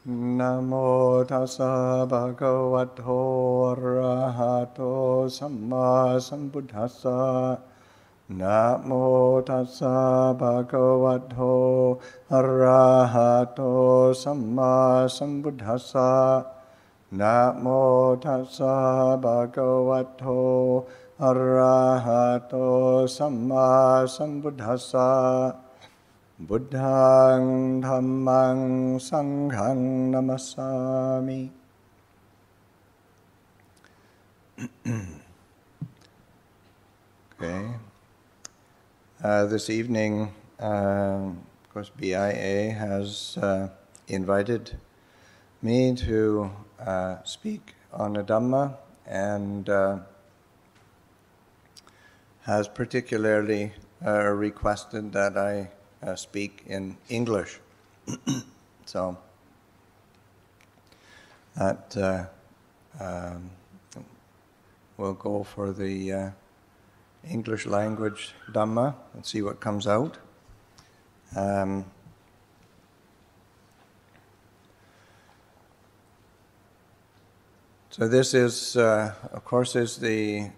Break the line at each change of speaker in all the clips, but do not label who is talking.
Namo tassa bhagavato arahato samma sambuddhassa. Namo tassa bhagavato arahato samma sambuddhassa. Namo tassa bhagavato arahato samma sambuddhassa. Buddhaṃ Dhammaṃ Saṅghaṃ Namasami. Okay. This evening, of course, BIA has invited me to speak on the Dhamma and has particularly requested that I speak in English. So that we'll go for the English language Dhamma and see what comes out. So this is, of course, is the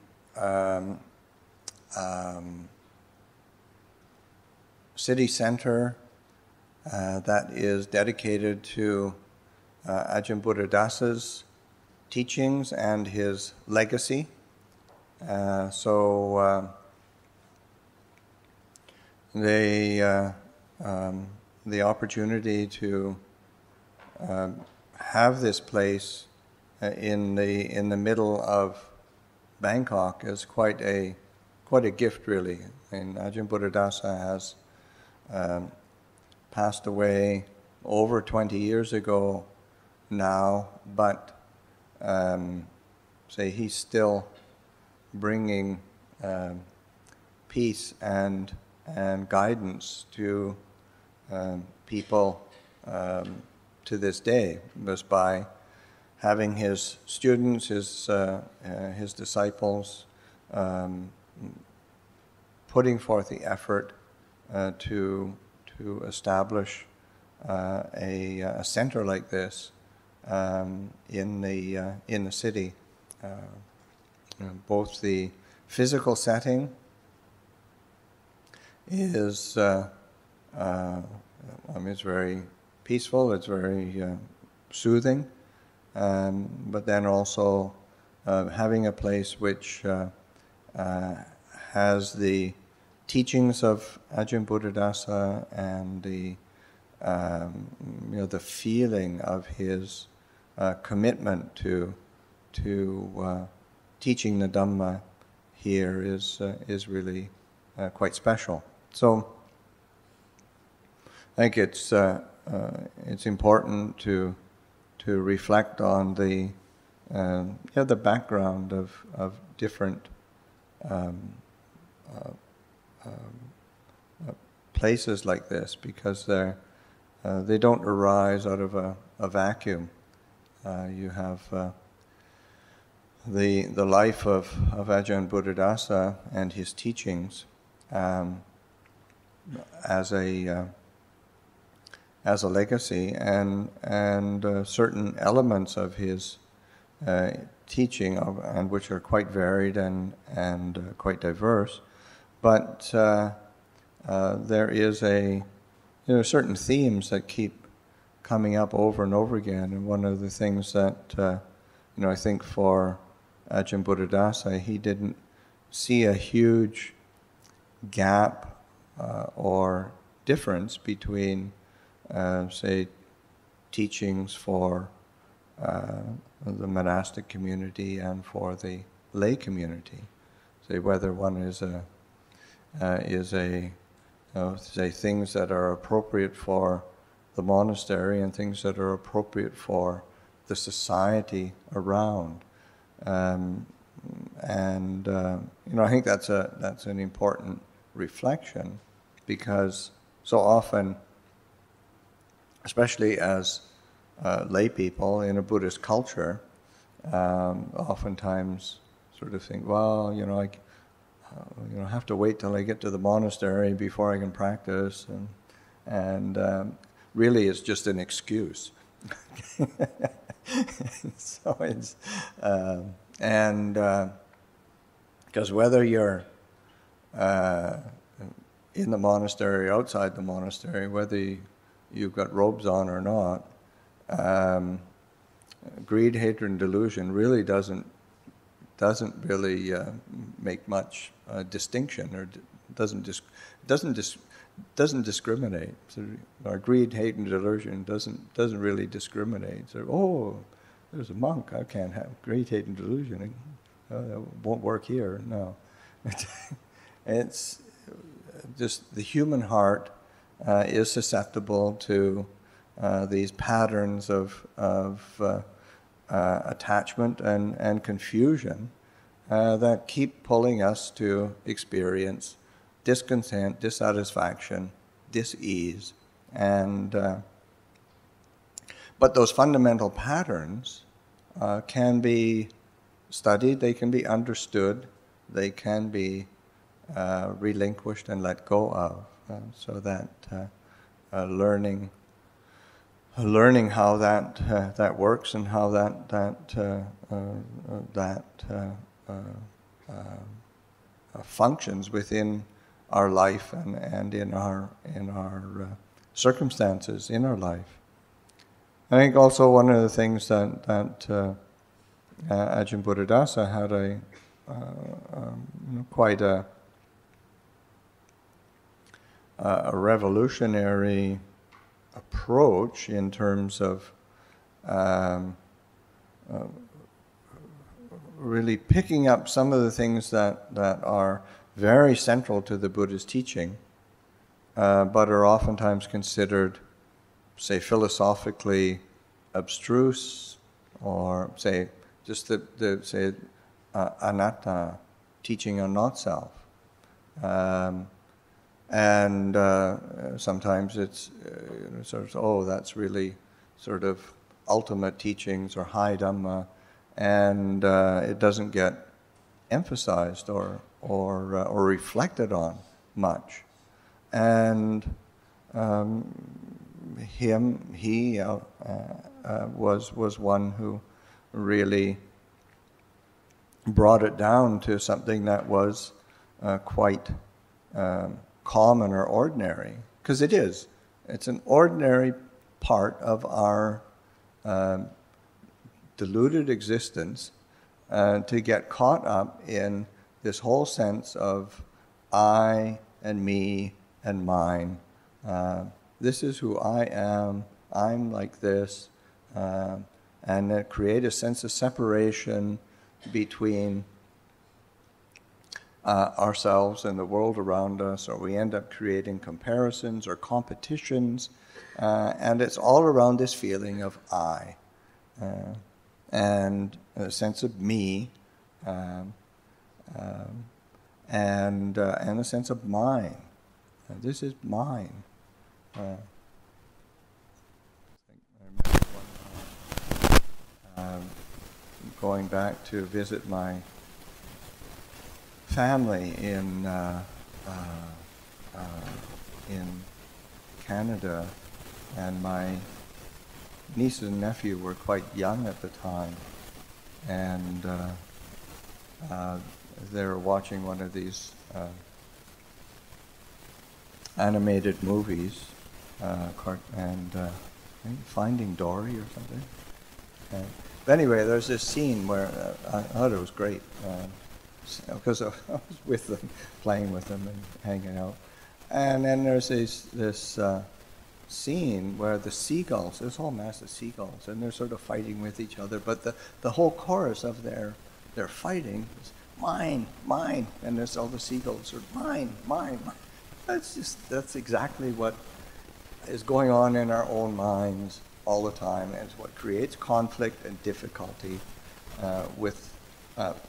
city center that is dedicated to Ajahn Buddhadasa's teachings and his legacy. So the opportunity to have this place in the middle of Bangkok is quite a gift, really. And Ajahn Buddhadasa has passed away over 20 years ago now, but say he's still bringing peace and guidance to people to this day, just by having his students, his disciples, putting forth the effort to establish a center like this in the city. Both the physical setting is, it's very peaceful. It's very soothing, but then also having a place which has the teachings of Ajahn Buddhadasa and the feeling of his commitment to teaching the Dhamma here is really quite special. So I think it's important to reflect on the background of different places like this, because they don't arise out of a vacuum. You have the life of Ajahn Buddhadasa and his teachings as a legacy, and certain elements of his teaching and which are quite varied and quite diverse. But there is certain themes that keep coming up over and over again. And one of the things that I think for Ajahn Buddhadasa, he didn't see a huge gap or difference between, say, teachings for the monastic community and for the lay community. Say whether one is say things that are appropriate for the monastery and things that are appropriate for the society around. I think that's an important reflection, because so often, especially as lay people in a Buddhist culture, oftentimes sort of think, well, I have to wait till I get to the monastery before I can practice, and really it's just an excuse. So it's because whether you're in the monastery or outside the monastery, whether you've got robes on or not, greed, hatred, and delusion really doesn't really make much distinction, or doesn't discriminate. So our greed, hate, and delusion doesn't really discriminate. So, oh, there's a monk. I can't have greed, hate, and delusion. That won't work here. No, it's just the human heart is susceptible to these patterns of attachment and confusion that keep pulling us to experience discontent, dissatisfaction, dis-ease, and but those fundamental patterns can be studied, they can be understood, they can be relinquished and let go of, so that learning how that works and how that functions within our life and in our circumstances in our life. I think also one of the things that Ajahn Buddhadasa had quite a revolutionary approach in terms of really picking up some of the things that are very central to the Buddha's teaching, but are oftentimes considered, say, philosophically abstruse, or say just the anatta, teaching on not self. And sometimes it's sort of, that's really sort of ultimate teachings or high Dhamma, and it doesn't get emphasized or reflected on much. And he was one who really brought it down to something that was quite common or ordinary, because it is. It's an ordinary part of our deluded existence to get caught up in this whole sense of I and me and mine. This is who I am. I'm like this, and create a sense of separation between ourselves and the world around us, or we end up creating comparisons or competitions, and it's all around this feeling of I, and a sense of me, and a sense of mine. This is mine. I remember one time going back to visit my family in Canada, and my niece and nephew were quite young at the time, and they were watching one of these animated movies, and I think Finding Dory or something. But anyway, there's this scene where I thought it was great, because I was with them, playing with them and hanging out. And then there's this scene where the seagulls, there's a whole mass of seagulls, and they're sort of fighting with each other, but the whole chorus of their fighting is mine, mine, and there's all the seagulls are mine, mine, mine. That's exactly what is going on in our own minds all the time, and it's what creates conflict and difficulty with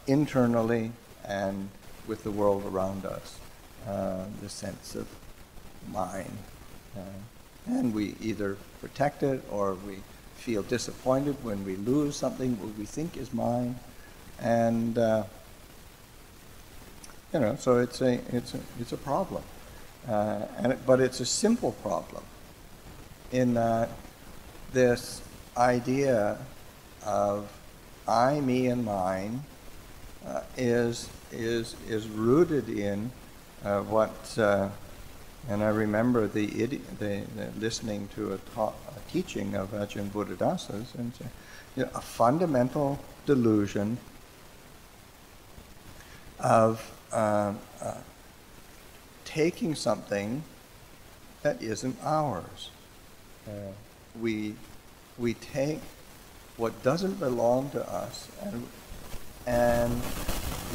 internally and with the world around us, the sense of mine. And we either protect it, or we feel disappointed when we lose something what we think is mine, and so it's a problem, but it's a simple problem, in that this idea of I, me, and mine is rooted in what, and I remember the listening to a teaching of Ajahn Buddhadasa's, and a fundamental delusion of taking something that isn't ours. We take what doesn't belong to us, and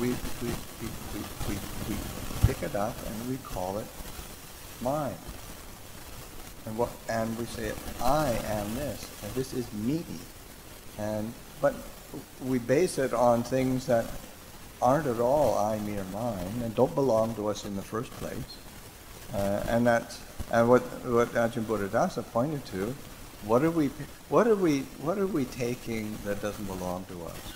we pick it up and we call it mine. And we say, I am this, and this is me. But we base it on things that aren't at all I, me, or mine, and don't belong to us in the first place. And what Ajahn Buddhadasa pointed to. What are we taking that doesn't belong to us?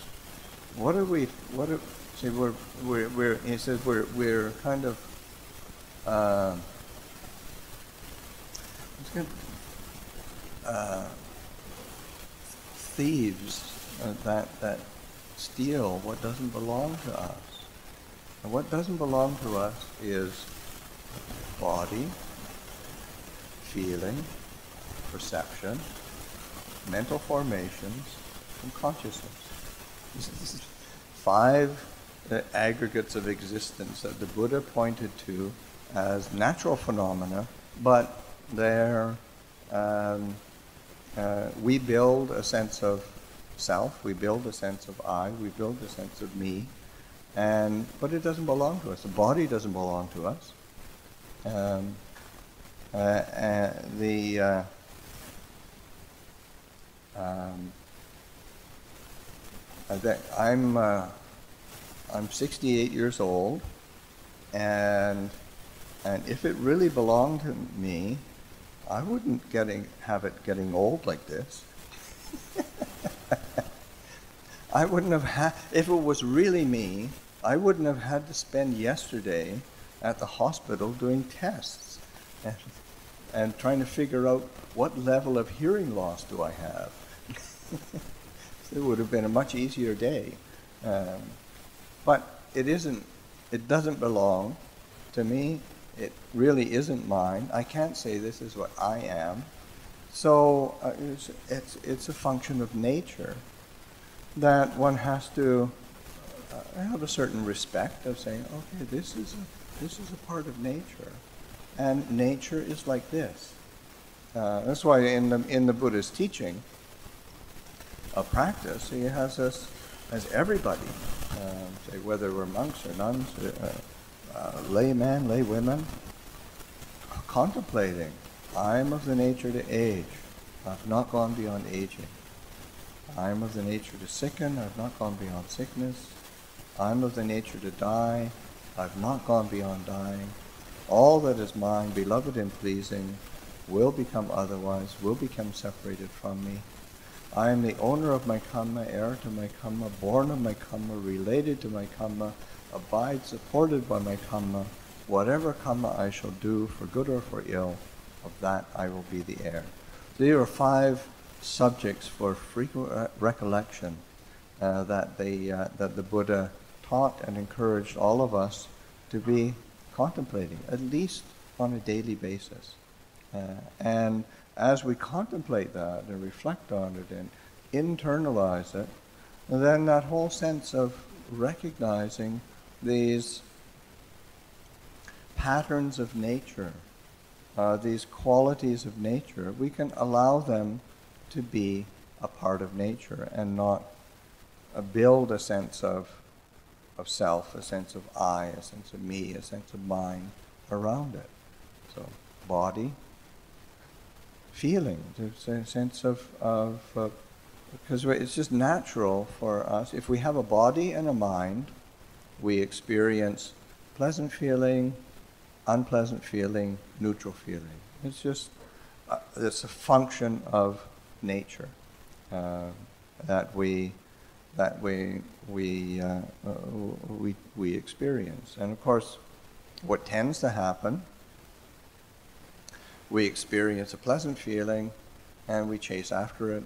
He says we're kind of thieves that steal what doesn't belong to us. And what doesn't belong to us is body, feeling, perception, mental formations, and consciousness. This is 5 aggregates of existence that the Buddha pointed to as natural phenomena, but they're we build a sense of self, we build a sense of I, we build a sense of me, but it doesn't belong to us. The body doesn't belong to us. I'm 68 years old, and if it really belonged to me, I wouldn't have it getting old like this. I wouldn't have had, if it was really me, I wouldn't have had to spend yesterday at the hospital doing tests and trying to figure out what level of hearing loss do I have. It would have been a much easier day. But it doesn't belong to me. It really isn't mine. I can't say this is what I am. So it's a function of nature that one has to have a certain respect of saying, okay, this is a part of nature, and nature is like this. That's why in the Buddha's teaching of practice, he has us as everybody, say whether we're monks or nuns, laymen, lay women, contemplating. I am of the nature to age. I've not gone beyond aging. I am of the nature to sicken. I've not gone beyond sickness. I am of the nature to die. I've not gone beyond dying. All that is mine, beloved and pleasing, will become otherwise, will become separated from me. I am the owner of my karma, heir to my karma, born of my karma, related to my karma, abide supported by my karma. Whatever karma I shall do, for good or for ill, of that I will be the heir. There are 5 subjects for frequent recollection that the Buddha taught and encouraged all of us to be contemplating, at least on a daily basis. And as we contemplate that and reflect on it and internalize it, then that whole sense of recognizing these patterns of nature, these qualities of nature, we can allow them to be a part of nature and not build a sense of self, a sense of I, a sense of me, a sense of mine around it. So body, feeling, there's a sense of because it's just natural for us. If we have a body and a mind, we experience pleasant feeling, unpleasant feeling, neutral feeling. It's just it's a function of nature that we experience. And of course, what tends to happen, we experience a pleasant feeling and we chase after it,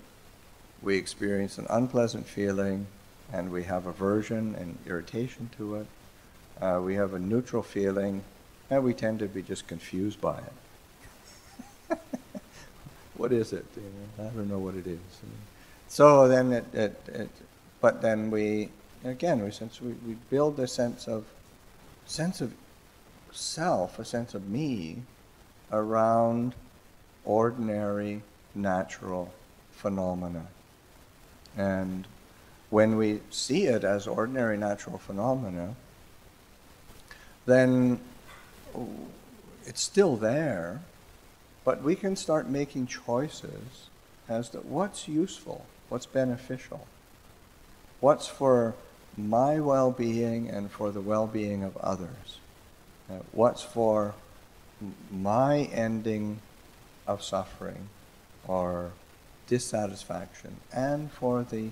we experience an unpleasant feeling, and we have aversion and irritation to it. We have a neutral feeling, and we tend to be just confused by it. What is it? I don't know what it is. So then but then we build a sense of self, a sense of me, around ordinary, natural phenomena. And when we see it as ordinary, natural phenomena, then it's still there, but we can start making choices as to what's useful, what's beneficial, what's for my well-being and for the well-being of others, what's for my ending of suffering or dissatisfaction and for the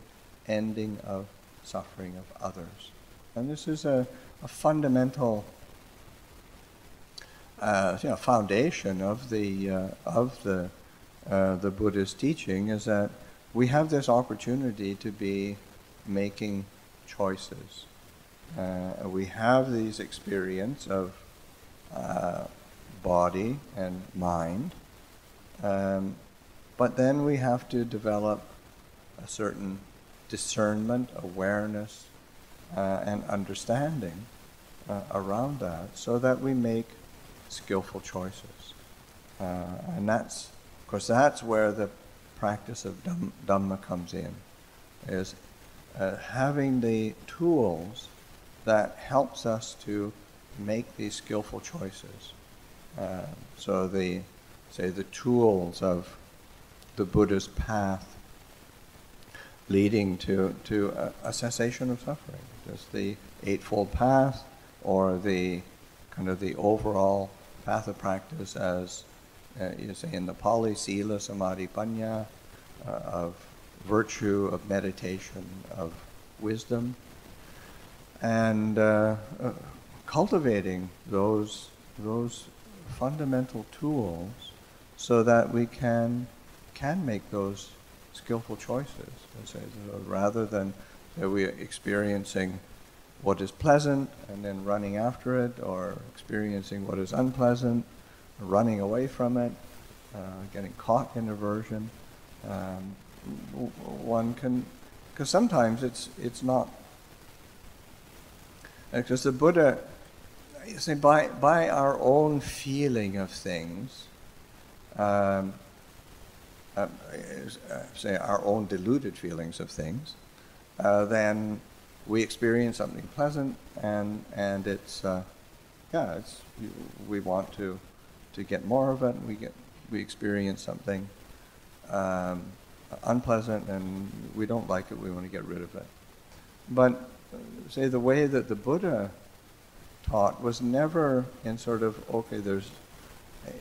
ending of suffering of others. And this is a fundamental foundation of the Buddha's teaching, is that we have this opportunity to be making choices. We have these experience of body and mind, but then we have to develop a certain discernment, awareness, and understanding around that, so that we make skillful choices. And that's where the practice of Dhamma comes in, is having the tools that helps us to make these skillful choices. So the tools of the Buddha's path leading to a cessation of suffering. Just the Eightfold Path, or the kind of the overall path of practice, as you say in the Pali, Sila, Samadhi, Panya, of virtue, of meditation, of wisdom, and cultivating those fundamental tools so that we can make those skillful choices. Rather than we experiencing what is pleasant and then running after it, or experiencing what is unpleasant, running away from it, getting caught in aversion. One can, because sometimes it's not, because the Buddha, you see, by our own feeling of things, say our own deluded feelings of things, then we experience something pleasant, and it's we want to get more of it. We experience something unpleasant, and we don't like it. We want to get rid of it. But say the way that the Buddha taught was never in sort of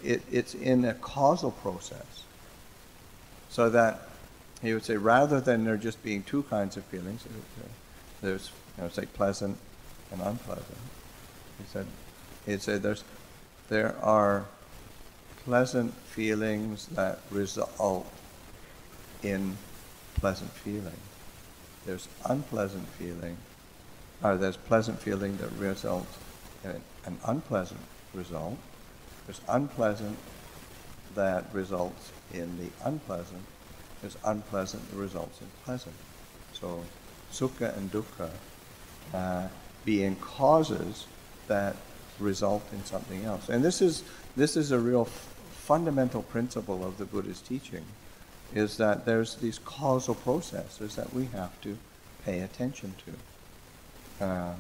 it's in a causal process. So that he would say, rather than there just being two kinds of feelings, there's say pleasant and unpleasant. He said there are pleasant feelings that result in pleasant feeling. There's unpleasant feeling, or there's pleasant feeling that results in an unpleasant result. There's unpleasant that results in the unpleasant. There's unpleasant that results in pleasant. So sukha and dukkha being causes that result in something else. And this is a real fundamental principle of the Buddha's teaching, is that there's these causal processes that we have to pay attention to.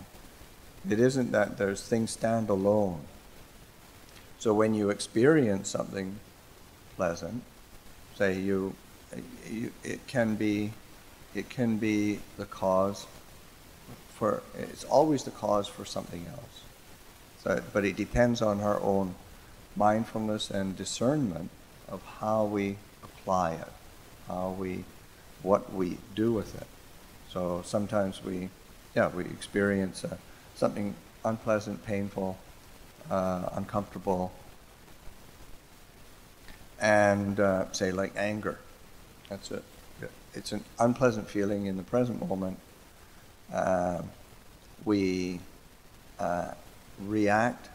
It isn't that there's things stand alone. So when you experience something pleasant, say it can be the cause for, it's always the cause for something else. So, but it depends on our own mindfulness and discernment of how we apply it, what we do with it. So sometimes we experience something unpleasant, painful, uncomfortable, and say like anger. That's it. it's an unpleasant feeling in the present moment. We react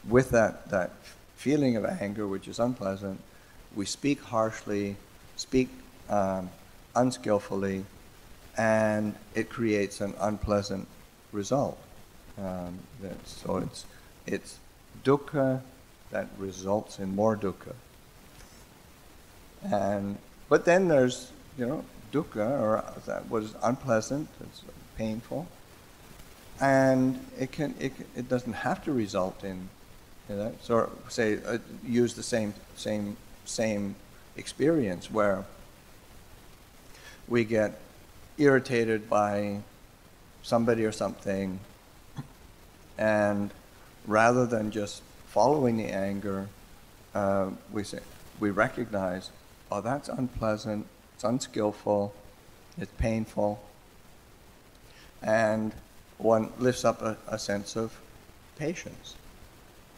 with that feeling of anger, which is unpleasant. We speak harshly, speak unskillfully, and it creates an unpleasant result. So it's dukkha that results in more dukkha. But then there's, dukkha, or that was unpleasant, it's painful, and it doesn't have to result in that. So say use the same experience where we get irritated by somebody or something, and rather than just following the anger, we recognize, oh, that's unpleasant, it's unskillful, it's painful, and one lifts up a sense of patience.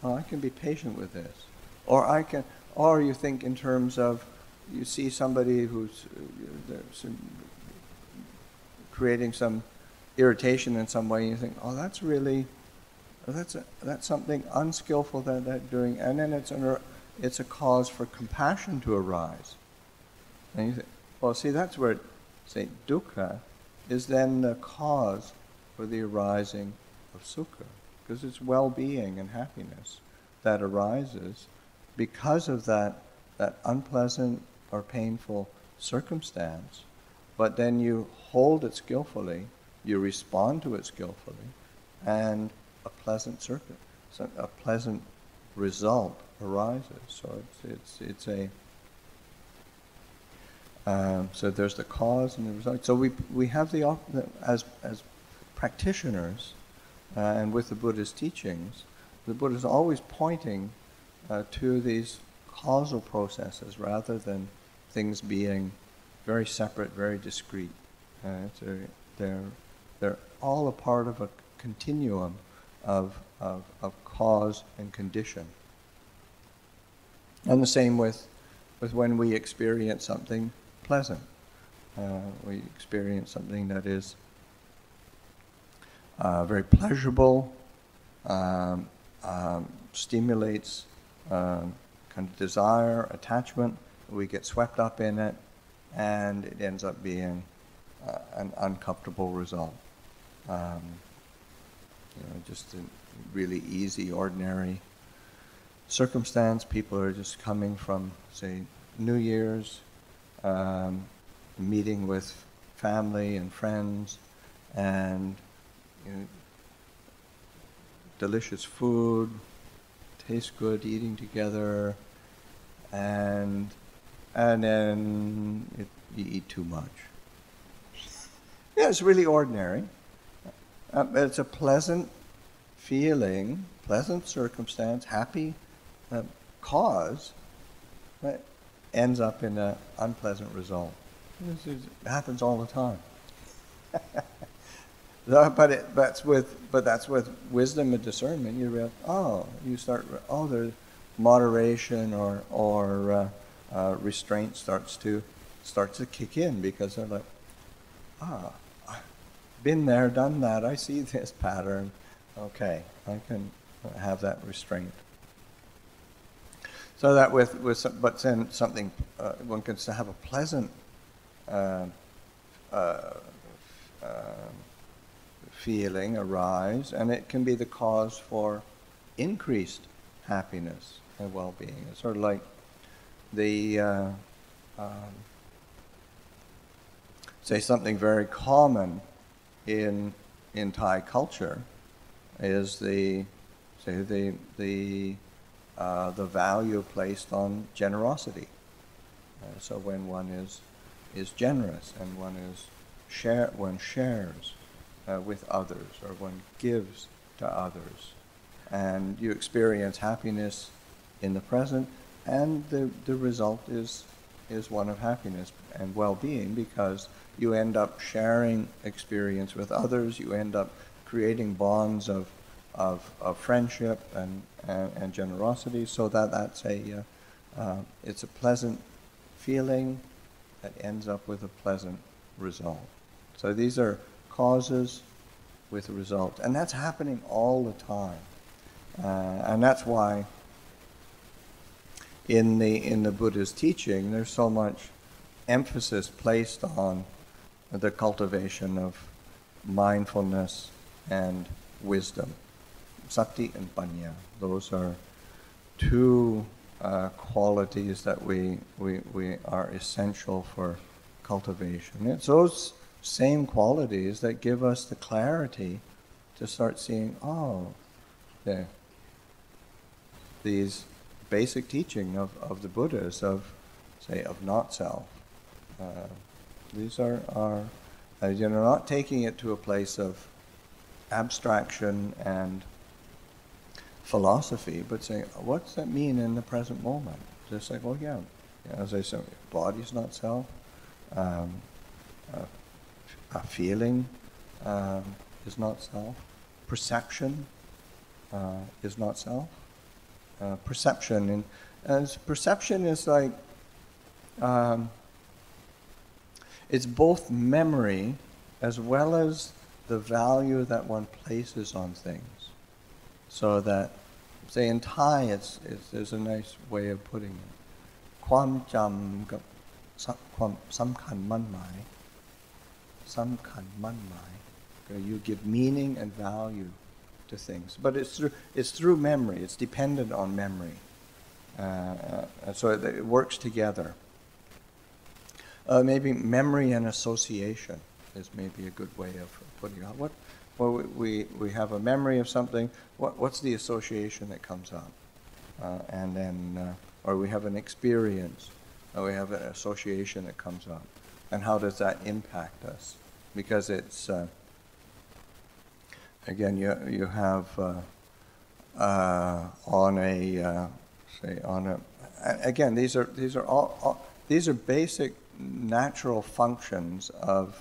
Oh, I can be patient with this. Or you think in terms of, you see somebody who's creating some irritation in some way, and you think, oh, that's really, that's something unskillful that they're doing, and then it's a cause for compassion to arise. And you think, well, see, that's where, say, dukkha is then the cause for the arising of sukha, because it's well-being and happiness that arises because of that unpleasant or painful circumstance. But then you hold it skillfully, you respond to it skillfully, and a pleasant result arises. So it's a so there's the cause and the result. So we have as practitioners, and with the Buddha's teachings, the Buddha is always pointing to these causal processes rather than things being very separate, very discrete. They're all a part of a continuum of cause and condition. And the same with when we experience something pleasant. We experience something that is very pleasurable, stimulates kind of desire, attachment. We get swept up in it, and it ends up being an uncomfortable result. Just a really easy, ordinary circumstance. People are just coming from, say, New Year's, meeting with family and friends, and delicious food, tastes good, eating together, and then you eat too much. Yeah, it's really ordinary. It's a pleasant feeling, pleasant circumstance, happy cause, that ends up in an unpleasant result. It happens all the time. But that's with wisdom and discernment. You realize, there's moderation or restraint starts to kick in, because they're like, been there, done that. I see this pattern. Okay, I can have that restraint. So that but then something one can have a pleasant feeling arise, and it can be the cause for increased happiness and well-being. It's sort of like the say something very common in Thai culture is the value placed on generosity. So when one is generous and one shares with others, or one gives to others, and you experience happiness in the present, and the result is one of happiness and well-being, because you end up sharing experience with others, you end up creating bonds of friendship and generosity, so that's it's a pleasant feeling, that ends up with a pleasant result. So these are causes with a result. And that's happening all the time. And that's why in the Buddha's teaching, there's so much emphasis placed on the cultivation of mindfulness and wisdom. Sati and panya. Those are two qualities that we are essential for cultivation. It's those same qualities that give us the clarity to start seeing, these basic teaching of the Buddhas, of not self. These are not taking it to a place of abstraction and philosophy, but saying, what's that mean in the present moment? Just like, as I said, body's not self. A feeling is not self. Perception is not self. Perception is like it's both memory as well as the value that one places on things. So that, say in Thai, there's a nice way of putting it. Kwam jamกับความสำคัญมั่นหมาย samkhan manmai. You give meaning and value to things, but it's through memory. It's dependent on memory, so it works together. Maybe memory and association is maybe a good way of putting it. We have a memory of something. What's the association that comes up, and then or we have an experience, or we have an association that comes up. And how does that impact us? Because it's again, you have again, these are basic natural functions of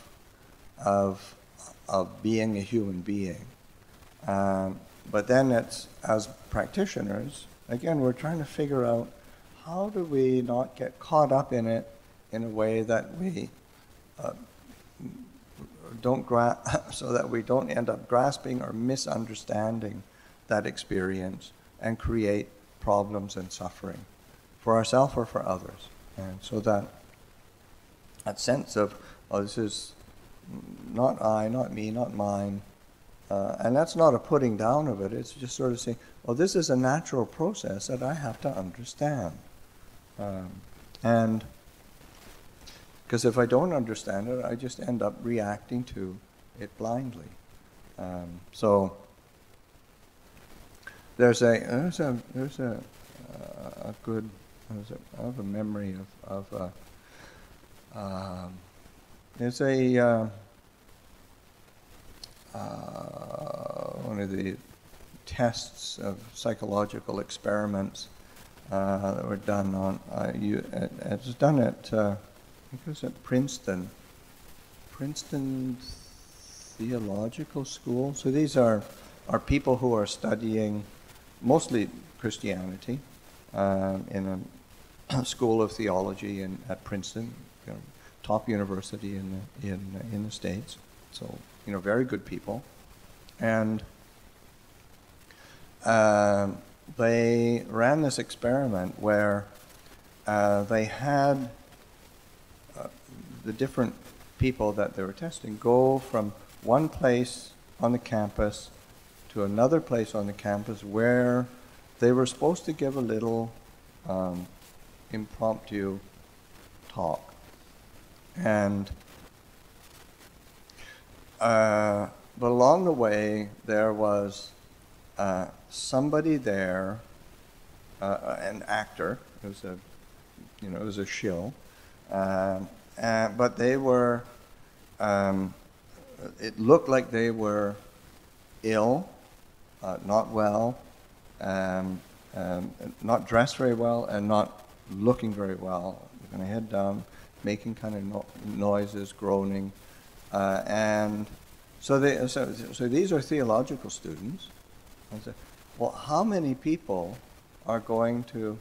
being a human being. But then it's, as practitioners, again, we're trying to figure out how do we not get caught up in it in a way that we so that we don't end up grasping or misunderstanding that experience and create problems and suffering for ourselves or for others. And so that sense of, this is not I, not me, not mine, and that's not a putting down of it. It's just sort of saying, this is a natural process that I have to understand. And because if I don't understand it, I just end up reacting to it blindly. So I have a memory of there's one of the tests of psychological experiments that were done on it's done at I think it was at Princeton Theological School. So these are people who are studying mostly Christianity in a school of theology at Princeton, top university in the States. So very good people, and they ran this experiment where they had the different people that they were testing go from one place on the campus to another place on the campus where they were supposed to give a little impromptu talk. And but along the way there was somebody there, an actor. It was a shill. But they were, it looked like they were ill, not well, not dressed very well, and not looking very well. Kind of head down, making kind of noises, groaning, and so these are theological students. I said, well, how many people are going to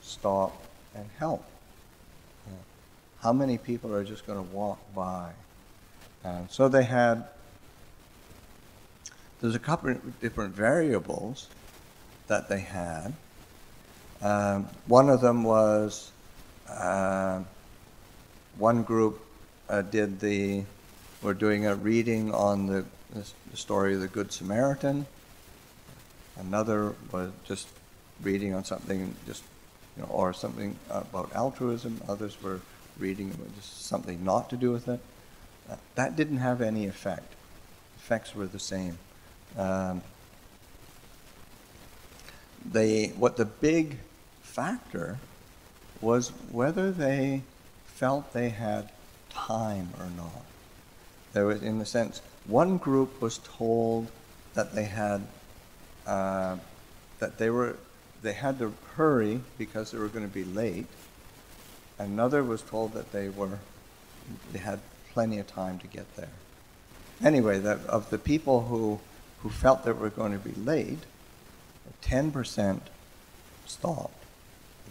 stop and help? how many people are just going to walk by? And so there's a couple of different variables that they had. One of them was one group were doing a reading on the story of the Good Samaritan. Another was just reading on something or something about altruism. Others were reading about just something not to do with it. That didn't have any effect. Effects were the same. What the big factor was whether they felt they had time or not. There was, in the sense, one group was told that they had they had to hurry because they were going to be late. Another was told that they had plenty of time to get there. Anyway, of the people who felt they were going to be late, 10% stopped.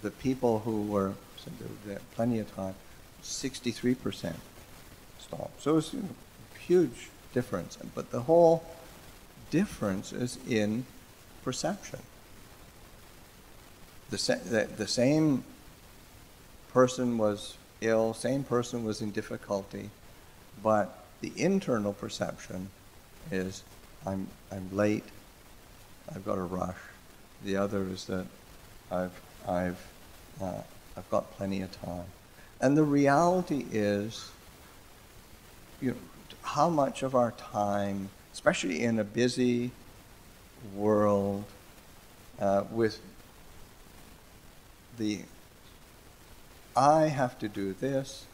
The people who said they had plenty of time, 63% stopped. So it was a huge difference. But the whole difference is in perception. The same person was ill, same person was in difficulty, but the internal perception is I'm late, I've got to rush. The other is that I've got plenty of time. And the reality is, how much of our time, especially in a busy world, with I have to do this.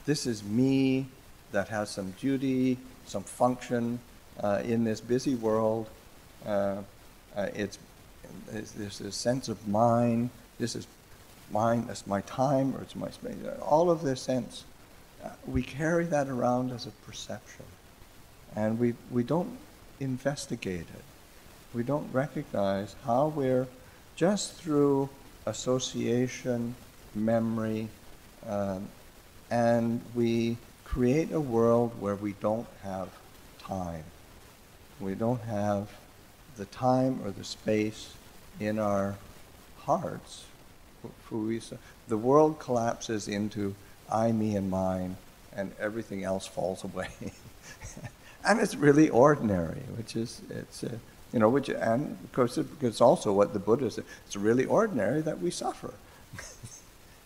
This is me that has some duty, some function in this busy world. There's this sense of mine. This is mine. That's my time, or it's my space. All of this sense, we carry that around as a perception, and we don't investigate it. We don't recognize how we're just through association, memory, and we create a world where we don't have time. We don't have the time or the space in our hearts. The world collapses into I, me, and mine, and everything else falls away. And it's really ordinary, and of course it's also what the Buddha said. It's really ordinary that we suffer.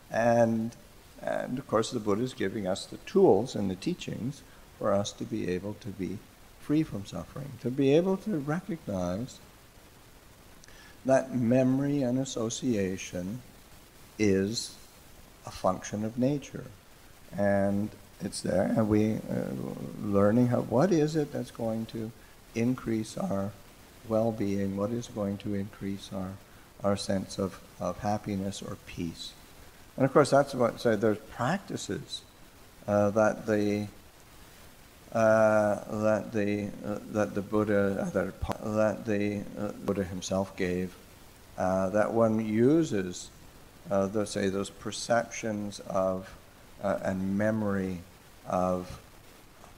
and of course the Buddha is giving us the tools and the teachings for us to be able to be free from suffering, to be able to recognize that memory and association is a function of nature. And it's there, and we learning what is it that's going to increase our well-being, what is going to increase our sense of happiness or peace. And of course that's what, so there's practices that the Buddha himself gave, that one uses those perceptions of and memory of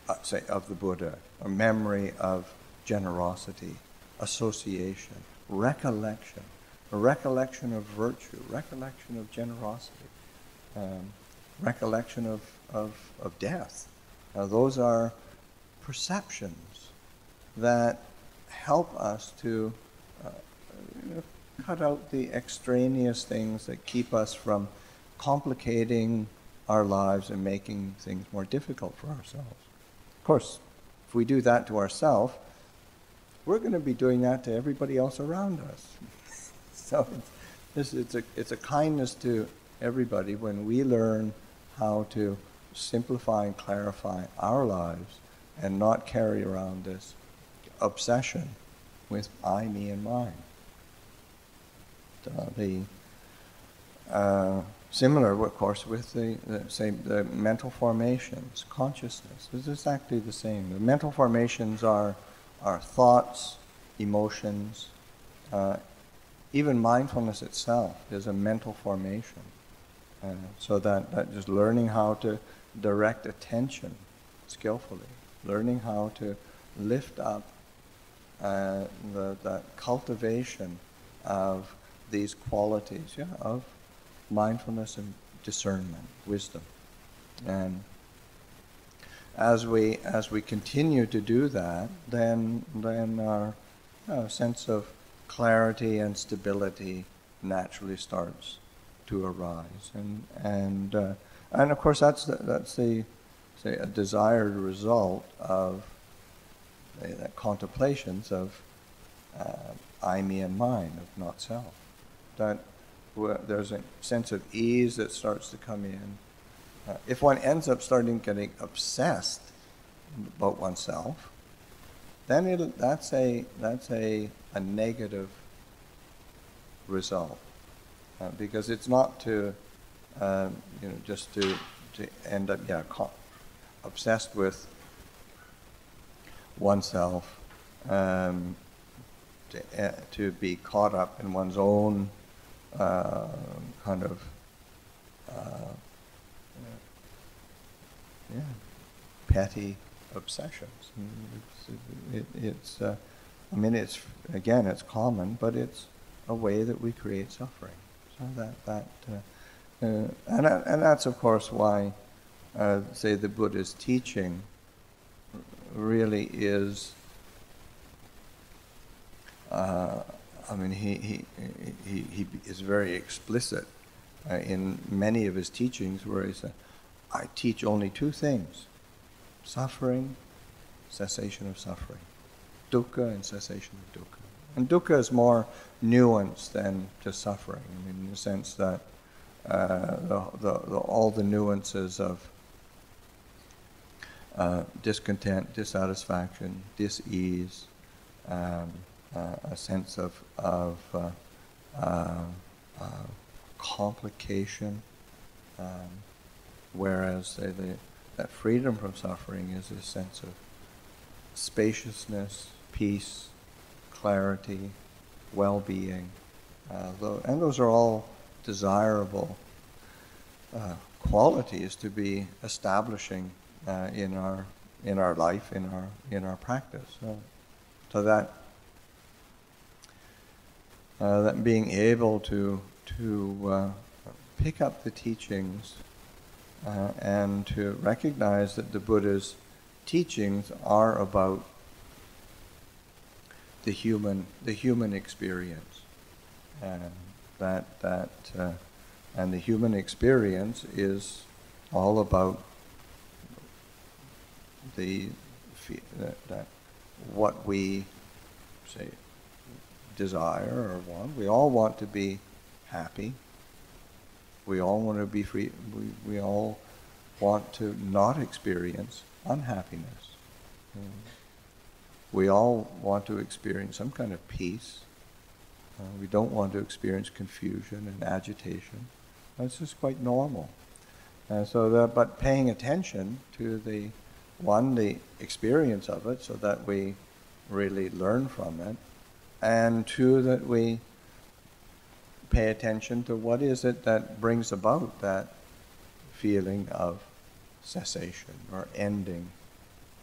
the Buddha, or memory of generosity, association, recollection, a recollection of virtue, recollection of generosity, recollection of death. Those are perceptions that help us to cut out the extraneous things that keep us from complicating our lives and making things more difficult for ourselves. Of course, if we do that to ourselves, we're going to be doing that to everybody else around us. So it's a kindness to everybody when we learn how to simplify and clarify our lives and not carry around this obsession with I, me, and mine. Similar, of course, with the mental formations, consciousness. It's exactly the same. The mental formations are thoughts, emotions. Even mindfulness itself is a mental formation. So that just learning how to direct attention skillfully, learning how to lift up the cultivation of these qualities, of mindfulness and discernment, wisdom. And as we continue to do that, then our sense of clarity and stability naturally starts to arise, and of course that's the say a desired result of the contemplations of I, me, and mine, of not self. That there's a sense of ease that starts to come in. If one ends up getting obsessed about oneself, then that's a negative result, because it's not to just to end up obsessed with oneself, to be caught up in one's own kind of petty obsessions. It's common, but it's a way that we create suffering. So and that's of course why say the Buddha's teaching really is. He is very explicit in many of his teachings, where he said, "I teach only two things: suffering, cessation of suffering, dukkha and cessation of dukkha." And dukkha is more nuanced than just suffering. In the sense that all the nuances of discontent, dissatisfaction, dis-ease, a sense of complication, whereas that freedom from suffering is a sense of spaciousness, peace, clarity, well-being, and those are all desirable qualities to be establishing in our life, in our practice. So that being able to pick up the teachings and to recognize that the Buddha's teachings are about the human experience, and and the human experience is all about that what we say desire or want. We all want to be happy. We all want to be free. We all want to not experience unhappiness. We all want to experience some kind of peace. We don't want to experience confusion and agitation. That's just quite normal. But paying attention to the experience of it, so that we really learn from it, and two, that we pay attention to what is it that brings about that feeling of cessation or ending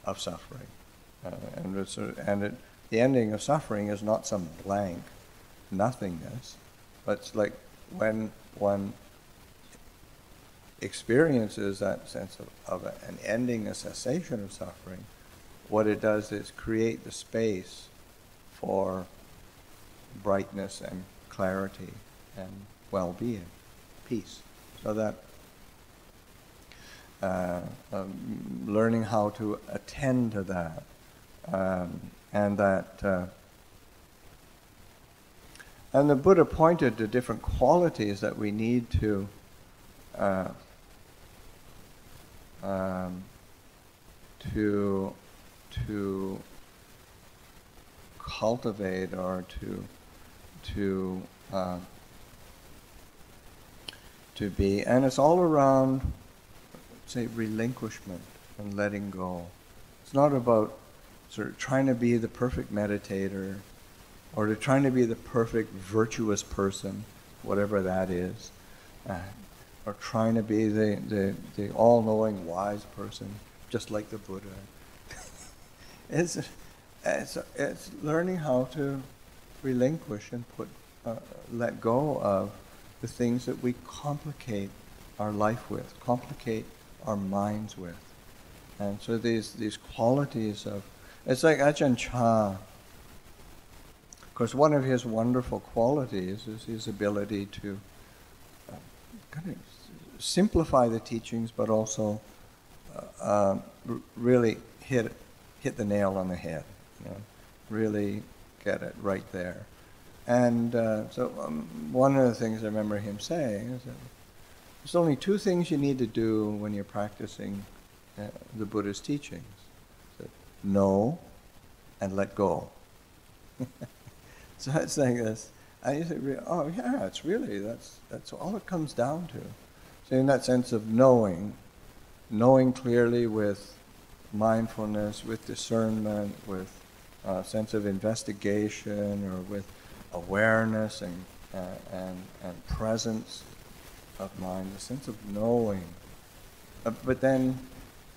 of suffering. The ending of suffering is not some blank nothingness, but it's like when one experiences that sense of an ending, a cessation of suffering, what it does is create the space for brightness and clarity and well-being, peace. So that learning how to attend to that, and the Buddha pointed to different qualities that we need to cultivate, or to be, and it's all around, say, relinquishment and letting go. It's not about sort of trying to be the perfect meditator, or to trying to be the perfect virtuous person, whatever that is, trying to be the all-knowing wise person, just like the Buddha. It's learning how to relinquish and let go of the things that we complicate our life with, complicate our minds with. And so these qualities of, it's like Ajahn Chah. Of course, one of his wonderful qualities is his ability to kind of simplify the teachings, but also really hit the nail on the head. Really get it right there. And so one of the things I remember him saying is that there's only two things you need to do when you're practicing the Buddha's teachings: know and let go. So it's like this. And you say, oh yeah, it's really, that's all it comes down to. So in that sense of knowing clearly with mindfulness, with discernment, with a sense of investigation, or with awareness and presence of mind, the sense of knowing, but then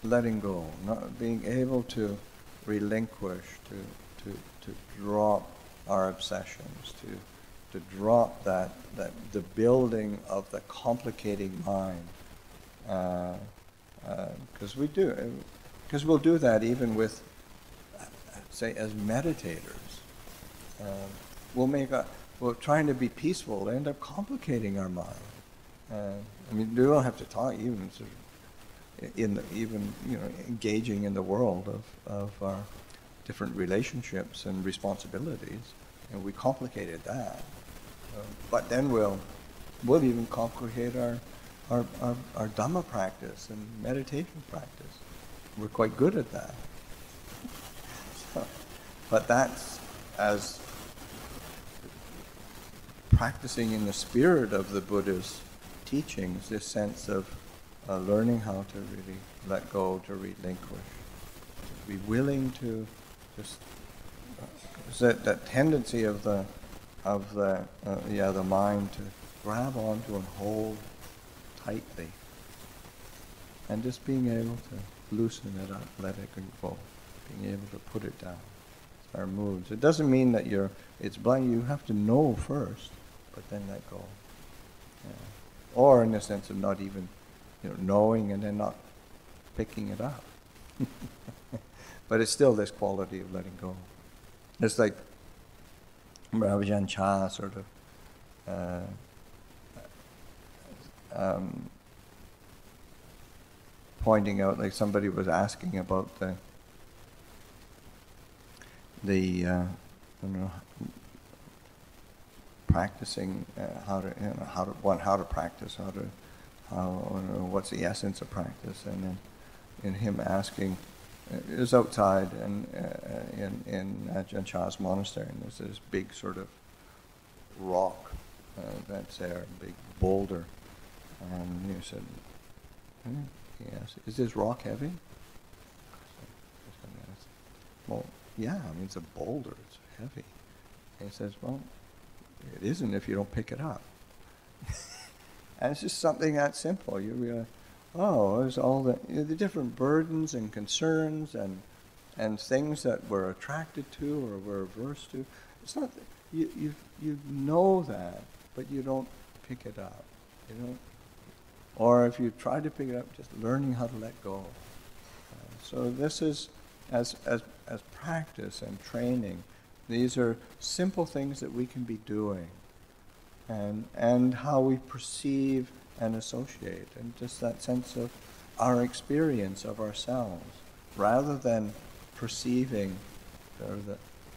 letting go, not being able to relinquish, to drop our obsessions, to drop that the building of the complicating mind, because we'll do that even with, say, as meditators. We're trying to be peaceful, end up complicating our mind. I mean, we don't have to talk even sort of engaging in the world of our different relationships and responsibilities, and we complicated that. But then we'll even complicate our Dhamma practice and meditation practice. We're quite good at that. But that's as practicing in the spirit of the Buddha's teachings, this sense of learning how to really let go, to relinquish, to be willing to just that tendency of the mind to grab onto and hold tightly, and just being able to loosen it up, let it go, being able to put it down. It's our moods. It doesn't mean that it's blind. You have to know first, but then let go. Yeah. Or in the sense of not even knowing and then not picking it up. But it's still this quality of letting go. It's like Ajahn Chah sort of pointing out, like somebody was asking about the practicing, how to practice, what's the essence of practice, and then in him asking, it was outside and in Ajahn Chah's monastery, and there's this big sort of rock that's there, a big boulder, and he said, yes, is this rock heavy? Well, yeah, I mean, it's a boulder, it's heavy. And he says, well, it isn't if you don't pick it up. And it's just something that simple. You realize, there's all the different burdens and concerns and things that we're attracted to or we're averse to. It's not that you know that, but you don't pick it up. You don't. Or if you try to pick it up, just learning how to let go. So this is as practice and training. These are simple things that we can be doing, and how we perceive and associate, and just that sense of our experience of ourselves, rather than perceiving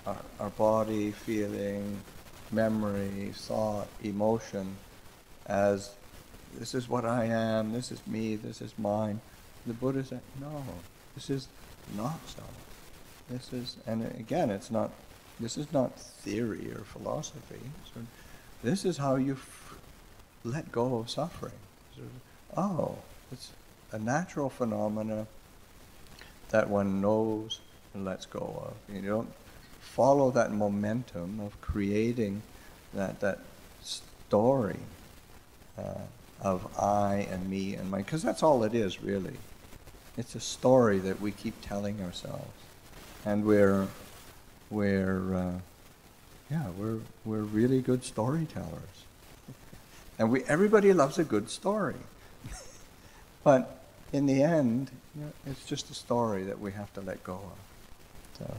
our body, feeling, memory, thought, emotion as this is what I am, this is me, this is mine. The Buddha said, no, this is not so. This is, and again, this is not theory or philosophy. So this is how you let go of suffering. So, it's a natural phenomena that one knows and lets go of. You don't follow that momentum of creating that story of I and me and mine, because that's all it is really. It's a story that we keep telling ourselves, and we're really good storytellers, and everybody loves a good story, but in the end, it's just a story that we have to let go of. So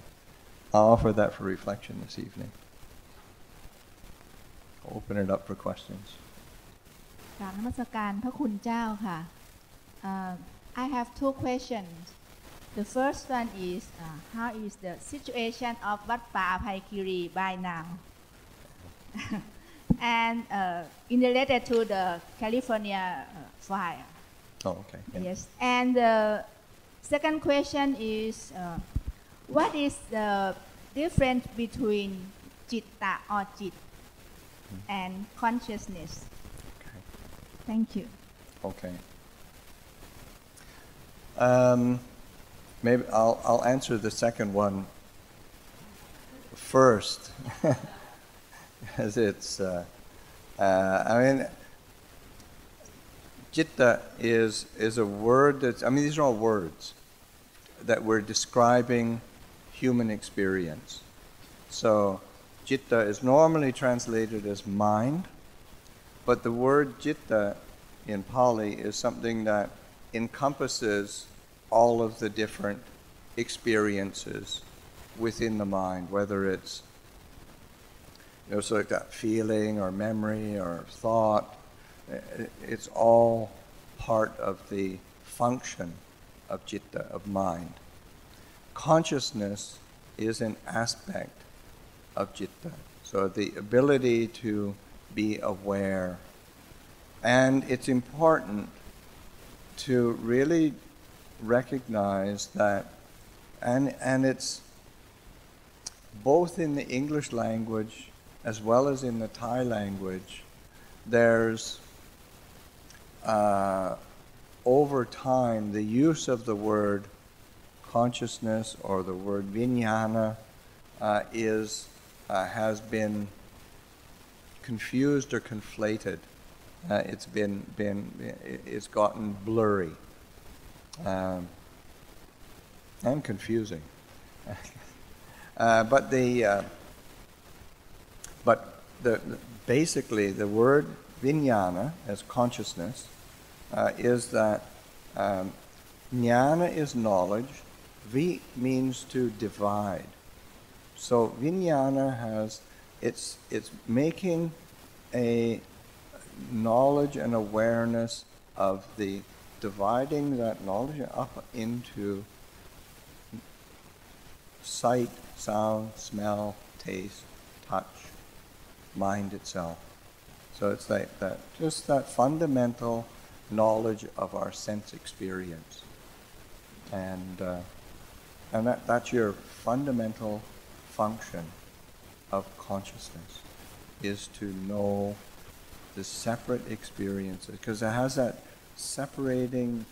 I'll offer that for reflection this evening. I'll open it up for questions.
กราบนมัสการพระคุณเจ้าค่ะ I have two questions. The first one is how is the situation of Wat Pa Aphaikiri by now? And in related to the California fire.
Oh, okay. Yeah.
Yes. And the second question is what is the difference between citta or jit and consciousness?
Okay.
Thank you.
Okay. Maybe I'll answer the second one first, as it's. Citta is a word that's. These are all words that we're describing human experience. So, citta is normally translated as mind, but the word citta in Pali is something that encompasses all of the different experiences within the mind, whether it's sort of that feeling or memory or thought. It's all part of the function of citta, of mind. Consciousness is an aspect of citta, so the ability to be aware. And it's important to really recognize that, and it's both in the English language as well as in the Thai language, there's over time the use of the word consciousness or the word vijnana has been confused or conflated. It's gotten blurry and confusing. Basically the word vijnana as consciousness is that jnana is knowledge, vi means to divide. So vijnana it's making a knowledge and awareness of the dividing that knowledge up into sight, sound, smell, taste, touch, mind itself. So it's like that, just that fundamental knowledge of our sense experience, and that's your fundamental function of consciousness, is to know the separate experiences, because it has that separating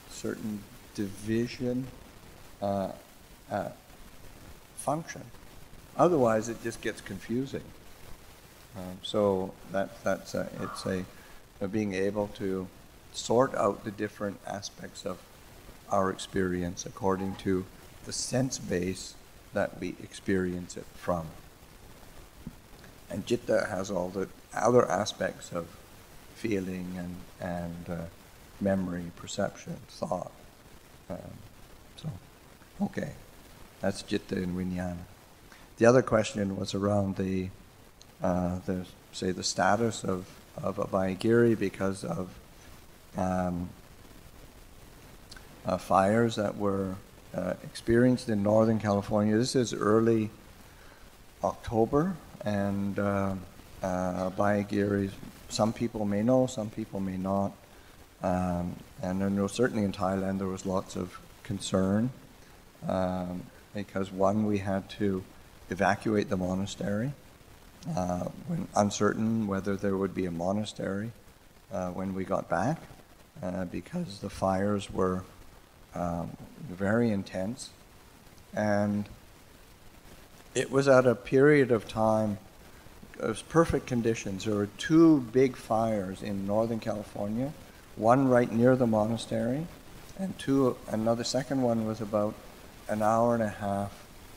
certain division function. Otherwise, it just gets confusing. So it's being able to sort out the different aspects of our experience according to the sense base that we experience it from. And citta has all the other aspects of feeling and memory, perception, thought. Okay, that's citta and vijnana. The other question was around the status of Abhayagiri because of fires that were experienced in Northern California. This is early October, and Abhayagiri, some people may know, some people may not. And I know certainly in Thailand there was lots of concern because one, we had to evacuate the monastery when uncertain whether there would be a monastery when we got back because the fires were very intense, and it was at a period of time was perfect conditions. There were two big fires in Northern California, one right near the monastery, and another second one was about an hour and a half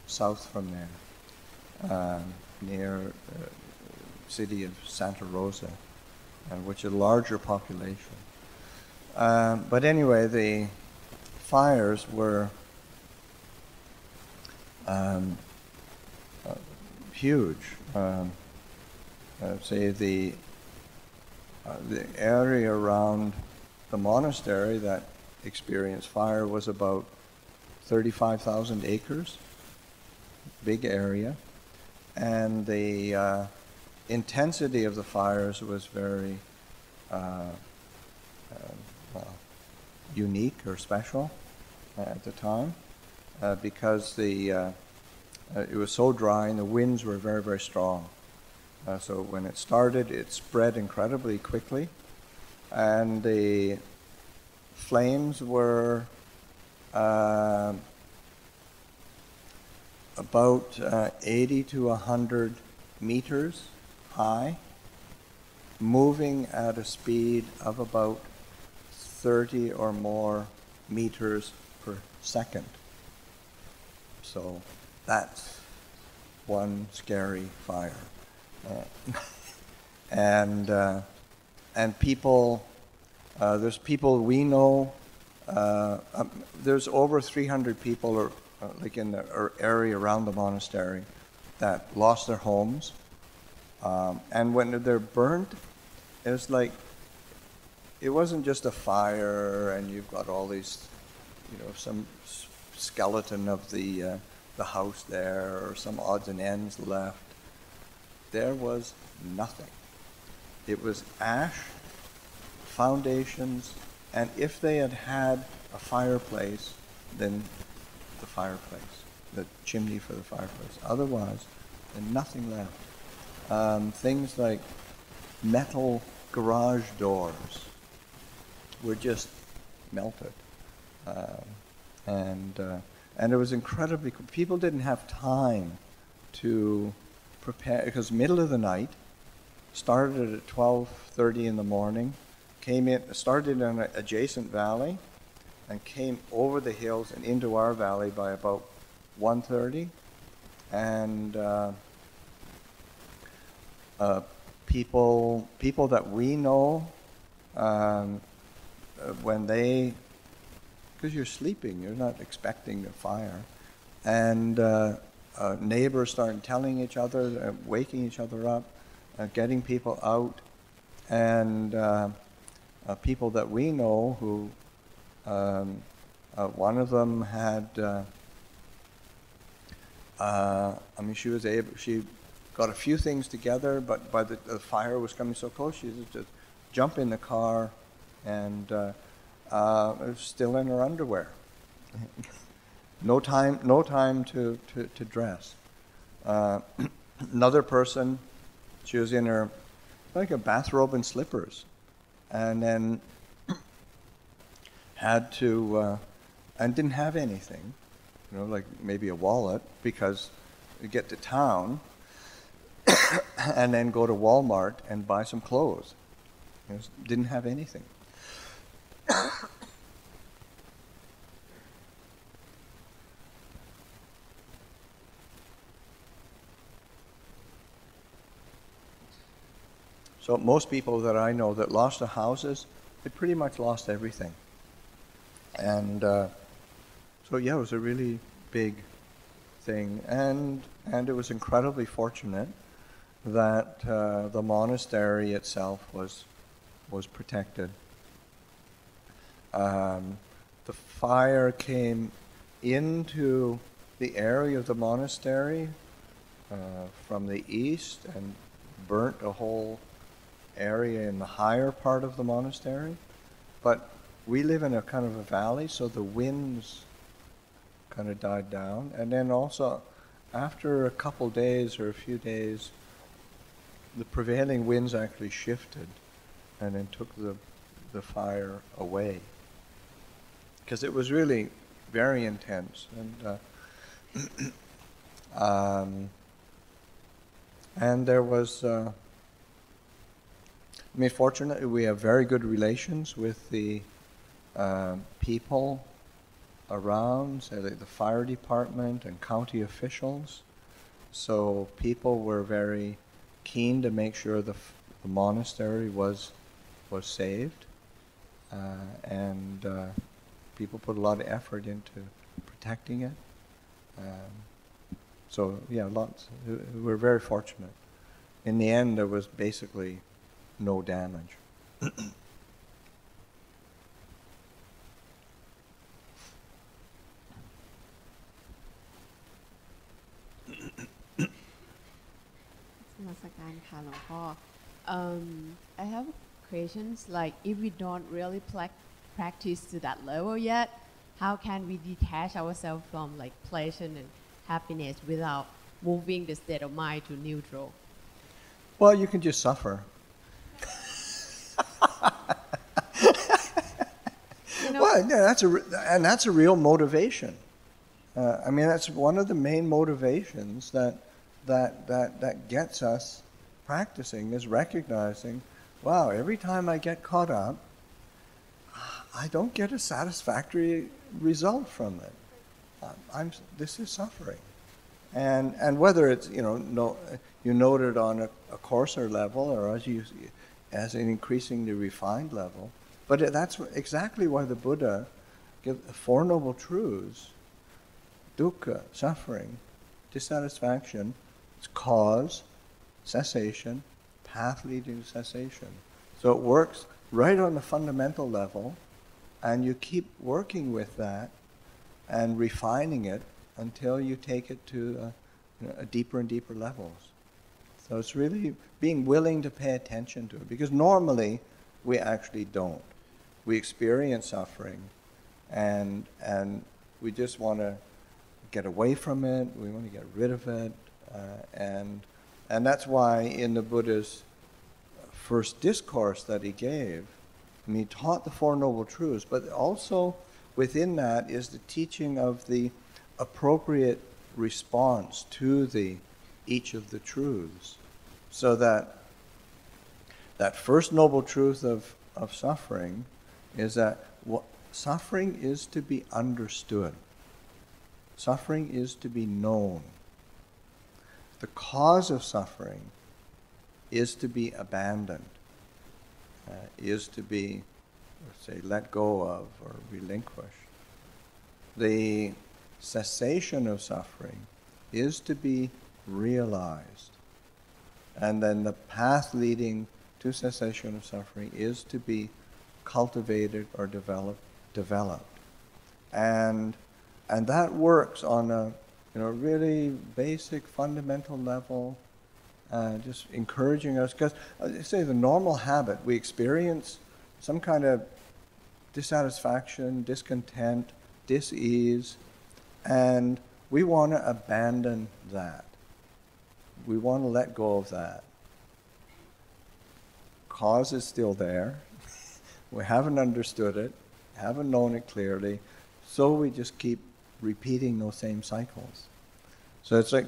south from there, near the city of Santa Rosa, which is a larger population. But anyway, the fires were huge. Say the area around the monastery that experienced fire was about 35,000 acres, big area, and the intensity of the fires was very unique or special at the time, because it was so dry and the winds were very, very strong. So when it started, it spread incredibly quickly, and the flames were about 80 to 100 meters high, moving at a speed of about 30 or more meters per second. So that's one scary fire. And people, there's people we know, there's over 300 people like in the area around the monastery that lost their homes. And when they're burnt, it's like, it wasn't just a fire and you've got all these, some skeleton of the house there or some odds and ends left. There was nothing. It was ash, foundations, and if they had had a fireplace, then the fireplace, the chimney for the fireplace. Otherwise, then nothing left. Things like metal garage doors were just melted. And it was incredibly, people didn't have time to prepare, because middle of the night, started at 12:30 in the morning, started in an adjacent valley, and came over the hills and into our valley by about 1:30. And people that we know, when because you're sleeping, you're not expecting a fire, and neighbors started telling each other, waking each other up, getting people out, and people that we know who, one of them had, she got a few things together, but by the fire was coming so close, she just jumped in the car and was still in her underwear. No time to dress. Another person, she was in her, like a bathrobe and slippers, and then had to, and didn't have anything, like maybe a wallet, because you get to town and then go to Walmart and buy some clothes. Didn't have anything. So most people that I know that lost their houses, they pretty much lost everything. And so yeah, it was a really big thing. And it was incredibly fortunate that the monastery itself was protected. The fire came into the area of the monastery from the east and burnt a whole area in the higher part of the monastery. But we live in a kind of a valley, so the winds kind of died down. And then also, after a couple days or a few days, the prevailing winds actually shifted and then took the fire away. Because it was really very intense. And there was, fortunately, we have very good relations with the people around, say the fire department and county officials. So people were very keen to make sure the monastery was saved, and people put a lot of effort into protecting it. So yeah, lots. We're very fortunate. In the end, there was basically no damage.
I have questions like if we don't really practice to that level yet, how can we detach ourselves from like pleasure and happiness without moving the state of mind to neutral?
Well, you can just suffer. Well, yeah, that's a real motivation. That's one of the main motivations that gets us practicing, is recognizing, wow, every time I get caught up, I don't get a satisfactory result from it. This is suffering, and whether it's you note it on a coarser level or as an increasingly refined level, but that's exactly why the Buddha gives the Four Noble Truths: dukkha, suffering; dissatisfaction, it's cause; cessation, path leading to cessation. So it works right on the fundamental level, and you keep working with that and refining it until you take it to a deeper and deeper levels. So it's really being willing to pay attention to it, because normally we actually don't. We experience suffering, and we just want to get away from it. We want to get rid of it, and that's why in the Buddha's first discourse that he gave, he taught the Four Noble Truths, but also within that is the teaching of the appropriate response to each of the truths. So that first noble truth of suffering is that suffering is to be understood. Suffering is to be known. The cause of suffering is to be abandoned, is to be, say, let go of or relinquished. The cessation of suffering is to be realized. And then the path leading to cessation of suffering is to be cultivated or developed. And that works on a really basic, fundamental level, just encouraging us. Because, say, the normal habit, we experience some kind of dissatisfaction, discontent, dis-ease, and we want to abandon that. We want to let go of that. Cause is still there. We haven't understood it, haven't known it clearly, so we just keep repeating those same cycles. So it's like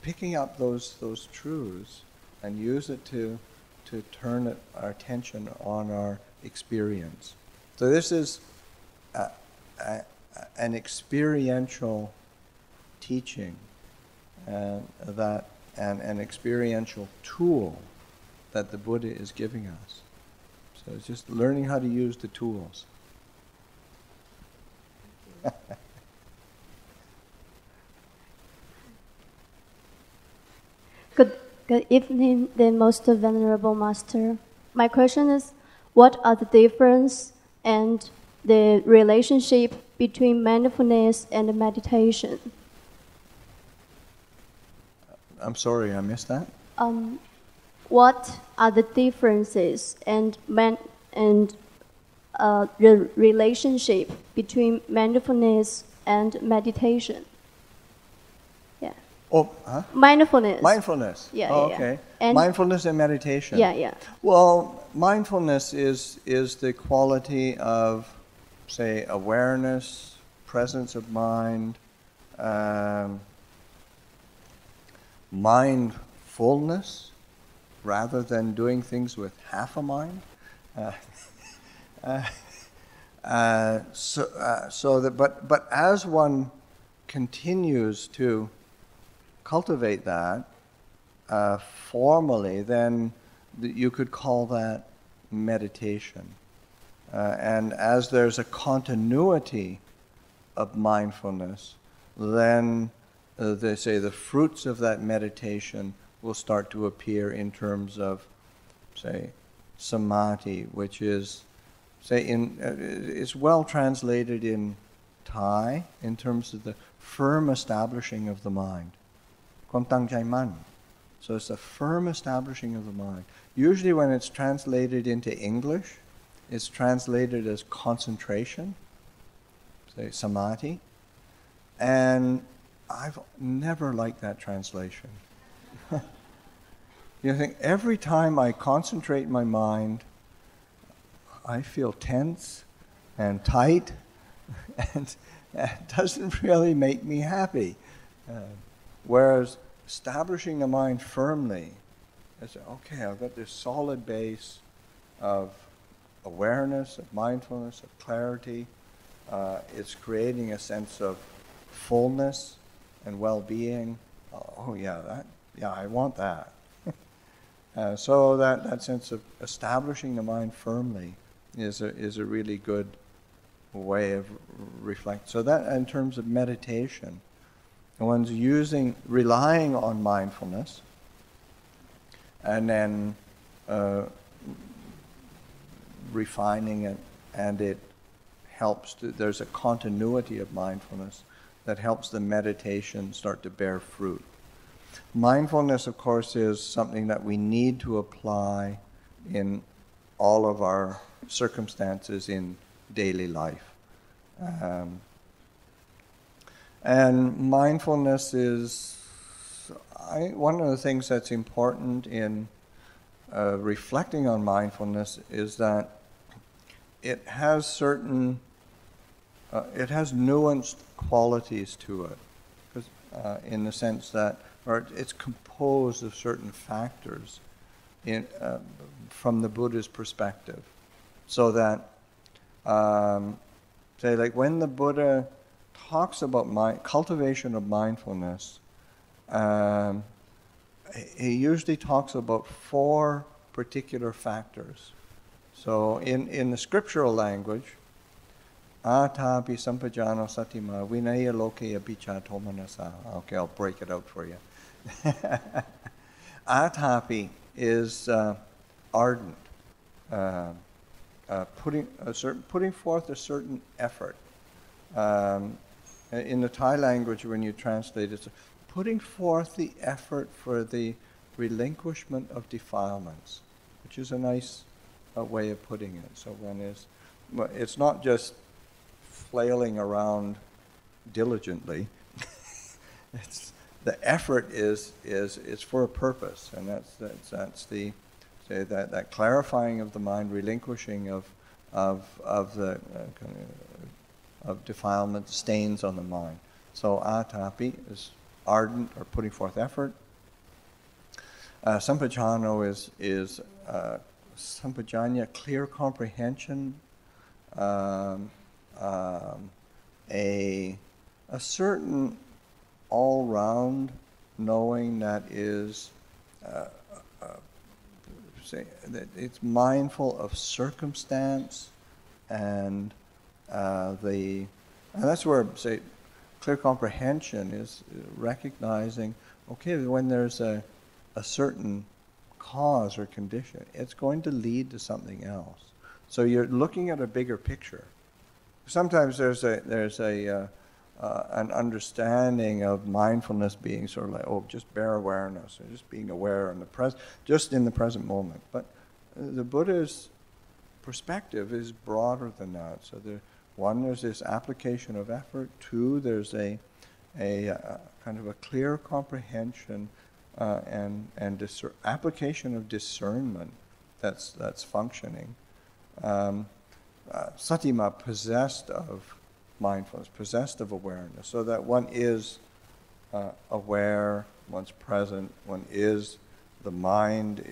picking up those truths and use it to turn our attention on our experience. So this is an experiential teaching, and an experiential tool that the Buddha is giving us. So it's just learning how to use the tools.
Good evening, the Most Venerable Master. My question is, what are the difference and the relationship between mindfulness and meditation?
I'm sorry, I missed that.
What are the differences and the relationship between mindfulness and meditation? Yeah.
Oh, huh?
Mindfulness.
Mindfulness.
Yeah.
Oh,
yeah,
okay.
And
mindfulness and meditation.
Yeah.
Well, mindfulness is the quality of, say, awareness, presence of mind, mindfulness rather than doing things with half a mind. But as one continues to cultivate that formally, then you could call that meditation. And as there's a continuity of mindfulness, then they say the fruits of that meditation will start to appear in terms of, say, samadhi, which is, say, it's well translated in Thai in terms of the firm establishing of the mind. Kwam tang chai man. So it's a firm establishing of the mind. Usually when it's translated into English, it's translated as concentration, say samadhi. And I've never liked that translation. You think every time I concentrate my mind, I feel tense and tight, and it doesn't really make me happy. Whereas establishing the mind firmly, it's okay, I've got this solid base of awareness, of mindfulness, of clarity. It's creating a sense of fullness and well-being. Oh yeah, I want that. So that sense of establishing the mind firmly is a really good way of reflect. So that in terms of meditation, one's relying on mindfulness, and then refining it, and it helps there's a continuity of mindfulness that helps the meditation start to bear fruit. Mindfulness, of course, is something that we need to apply in all of our circumstances in daily life. And mindfulness is, one of the things that's important in reflecting on mindfulness is that it has nuanced qualities to it, in the sense that, or it's composed of certain factors from the Buddha's perspective. So that, say, like when the Buddha talks about cultivation of mindfulness, he usually talks about 4 particular factors. So in the scriptural language, Atapi sampajano satima vinaya lokeya pichato manasa. Okay, I'll break it out for you. Atapi is ardent, putting forth a certain effort. In the Thai language, when you translate it, putting forth the effort for the relinquishment of defilements, which is a nice way of putting it. So it's not just flailing around diligently. The effort is for a purpose, and that's the say that clarifying of the mind, relinquishing of defilement, stains on the mind. So atapi is ardent or putting forth effort. Sampajano is sampajanya, clear comprehension, a certain all-round knowing that is, say that it's mindful of circumstance, and that's where, say, clear comprehension is recognizing, okay, when there's a certain cause or condition, it's going to lead to something else. So you're looking at a bigger picture. Sometimes there's an understanding of mindfulness being sort of like, oh, just bare awareness, or just being aware in just in the present moment. But the Buddha's perspective is broader than that. So there's this application of effort. 2, there's a kind of a clear comprehension and application of discernment that's functioning. Satima, possessed of mindfulness, possessed of awareness, so that one is aware, one's present, one is, the mind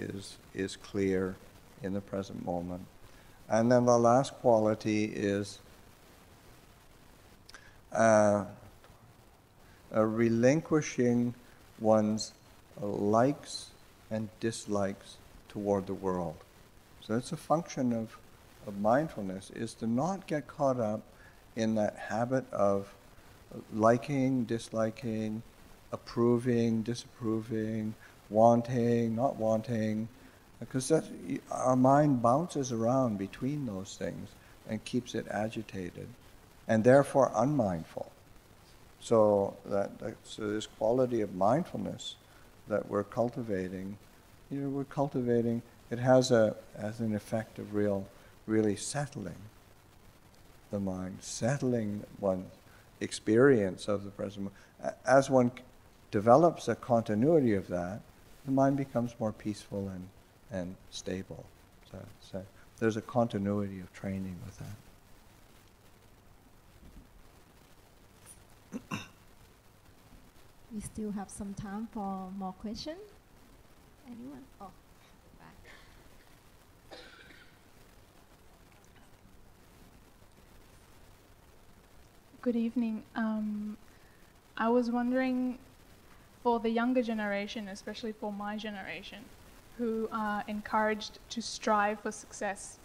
is clear in the present moment. And then the last quality is relinquishing one's likes and dislikes toward the world. So it's a function of mindfulness, is to not get caught up in that habit of liking, disliking, approving, disapproving, wanting, not wanting, because our mind bounces around between those things and keeps it agitated, and therefore unmindful. So so this quality of mindfulness that we're cultivating, it has an effect of really settling the mind, settling one's experience of the present moment. As one develops a continuity of that, the mind becomes more peaceful and stable. So there's a continuity of training with that.
We still have some time for more questions. Anyone? Oh, back.
Good evening. I was wondering, for the younger generation, especially for my generation, who are encouraged to strive for success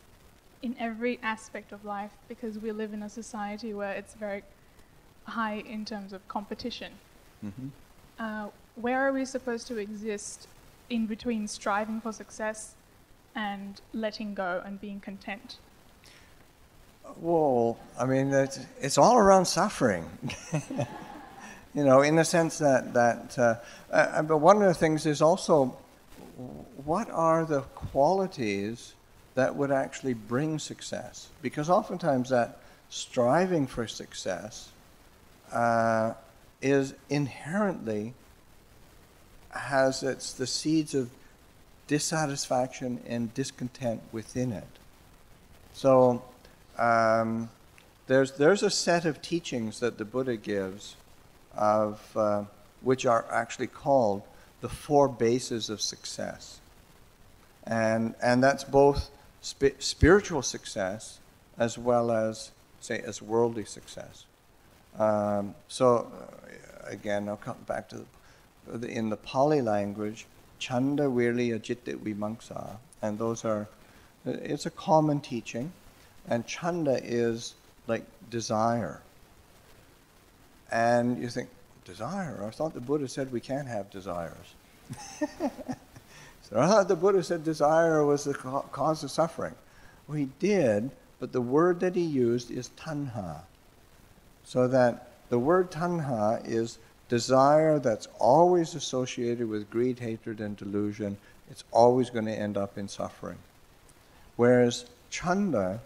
in every aspect of life, because we live in a society where it's very high in terms of competition. Mm-hmm. Where are we supposed to exist in between striving for success and letting go and being content?
Well, I mean, it's all around suffering. In the sense that but one of the things is also, what are the qualities that would actually bring success? Because oftentimes that striving for success is inherently has the seeds of dissatisfaction and discontent within it. So there's a set of teachings that the Buddha gives of which are actually called the 4 bases of success, and that's both spiritual success as well as, say, as worldly success. So again, I'll come back to in the Pali language, Chunda, Virya, Citta, Vimamsa, and it's a common teaching, and Chunda is like desire. And you think, desire? I thought the Buddha said we can't have desires. So I thought the Buddha said desire was the cause of suffering. Well, he did, but the word that he used is tanha. So that the word tanha is desire that's always associated with greed, hatred, and delusion. It's always going to end up in suffering. Whereas Chunda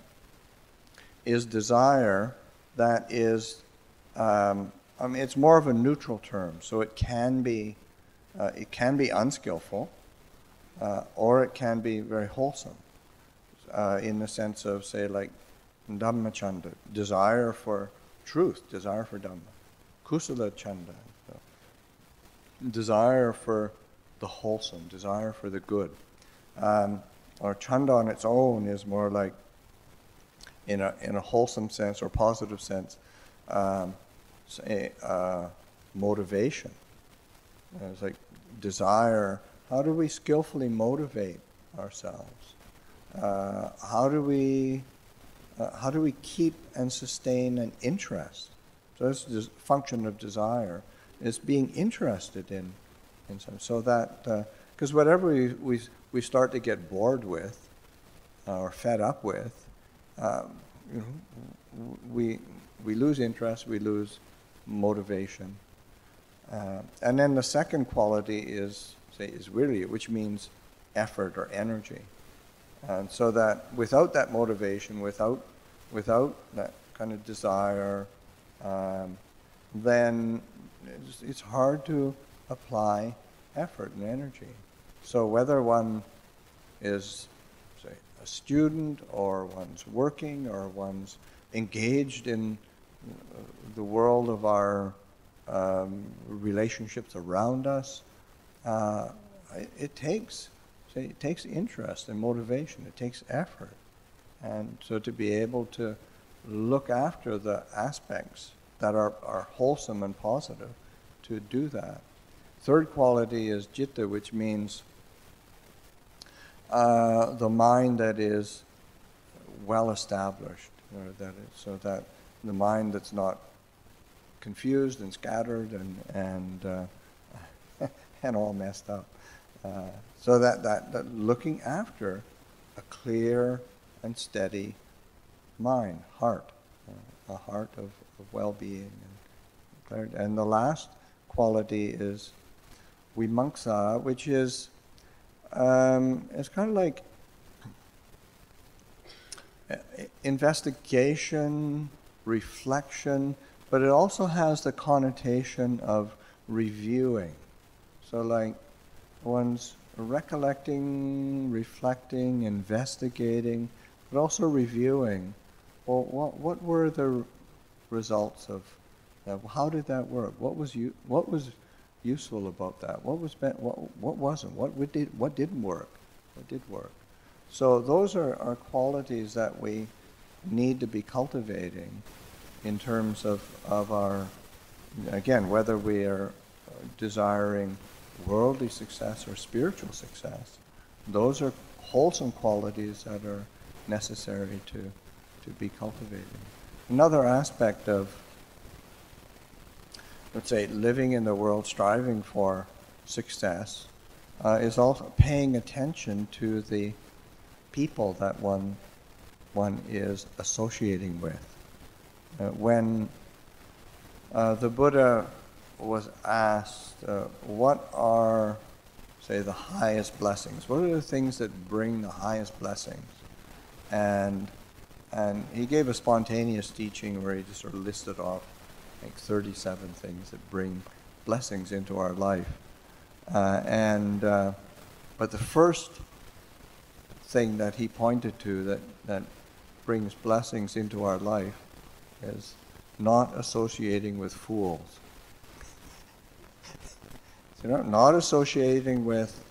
is desire that is, it's more of a neutral term. So it can be unskillful, or it can be very wholesome, in the sense of, say, like Dhamma Chanda, desire for truth, desire for Dhamma. Coucil Chanda, desire for the wholesome, desire for the good. Or Chanda on its own is more like, in a wholesome sense or positive sense, motivation. It's like desire. How do we skillfully motivate ourselves? How do we keep and sustain an interest? So this is a function of desire. It's being interested in something. So that, because whatever we start to get bored with or fed up with, we lose interest, we lose motivation. And then the second quality is virya, which means effort or energy. And so that without that motivation, without that kind of desire, then it's hard to apply effort and energy. So whether one is, say, a student, or one's working, or one's engaged in the world of our relationships around us. It takes interest and motivation. It takes effort. And so to be able to look after the aspects that are wholesome and positive, to do that. Third quality is citta, which means the mind that is well established, so that the mind that's not confused and scattered and all messed up. So that looking after a clear and steady mind, heart, a heart of well-being and clarity. And the last quality is vimamsa, which is it's kind of like investigation, reflection, but it also has the connotation of reviewing. So like one's recollecting, reflecting, investigating, but also reviewing. Well, what were the results of that? How did that work? What was useful about that? What wasn't? What didn't work? What did work? So those are qualities that we need to be cultivating in terms of our, again, whether we are desiring worldly success or spiritual success. Those are wholesome qualities that are necessary to be cultivated. Another aspect of, let's say, living in the world, striving for success, is also paying attention to the people that one is associating with. When the Buddha was asked, what are, say, the highest blessings? What are the things that bring the highest blessings? And he gave a spontaneous teaching where he just sort of listed off like 37 things that bring blessings into our life. But the first thing that he pointed to that brings blessings into our life is not associating with fools. So not associating with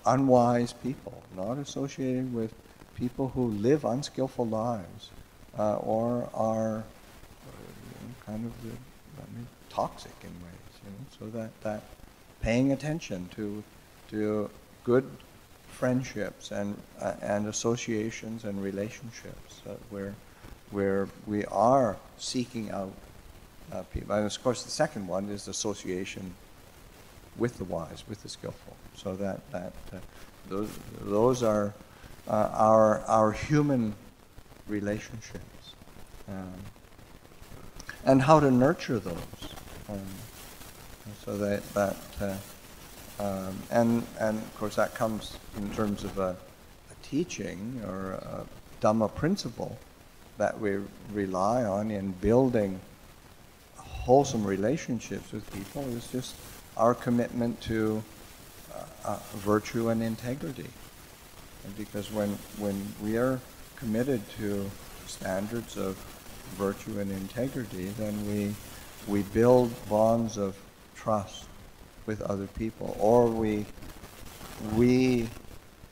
unwise people, not associating with people who live unskillful lives or are kind of toxic in ways. So that paying attention to good friendships and associations and relationships where we are seeking out people. And of course, the second one is association with the wise, with the skillful. So those are our human relationships, and how to nurture those. So and of course that comes in terms of a teaching or a Dhamma principle that we rely on in building wholesome relationships with people, is just our commitment to virtue and integrity. And because when we are committed to standards of virtue and integrity, then we build bonds of trust with other people, or we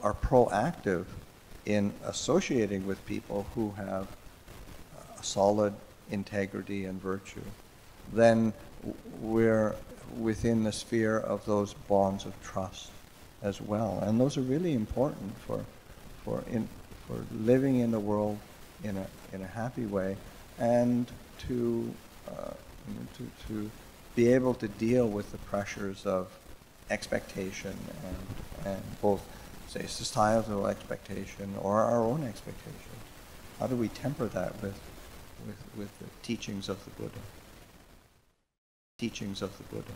are proactive in associating with people who have a solid integrity and virtue. Then we're within the sphere of those bonds of trust as well, and those are really important for living in the world in a happy way, and to be able to deal with the pressures of expectation and both, say, societal expectation or our own expectations. How do we temper that with the teachings of the Buddha? Teachings of the Buddha.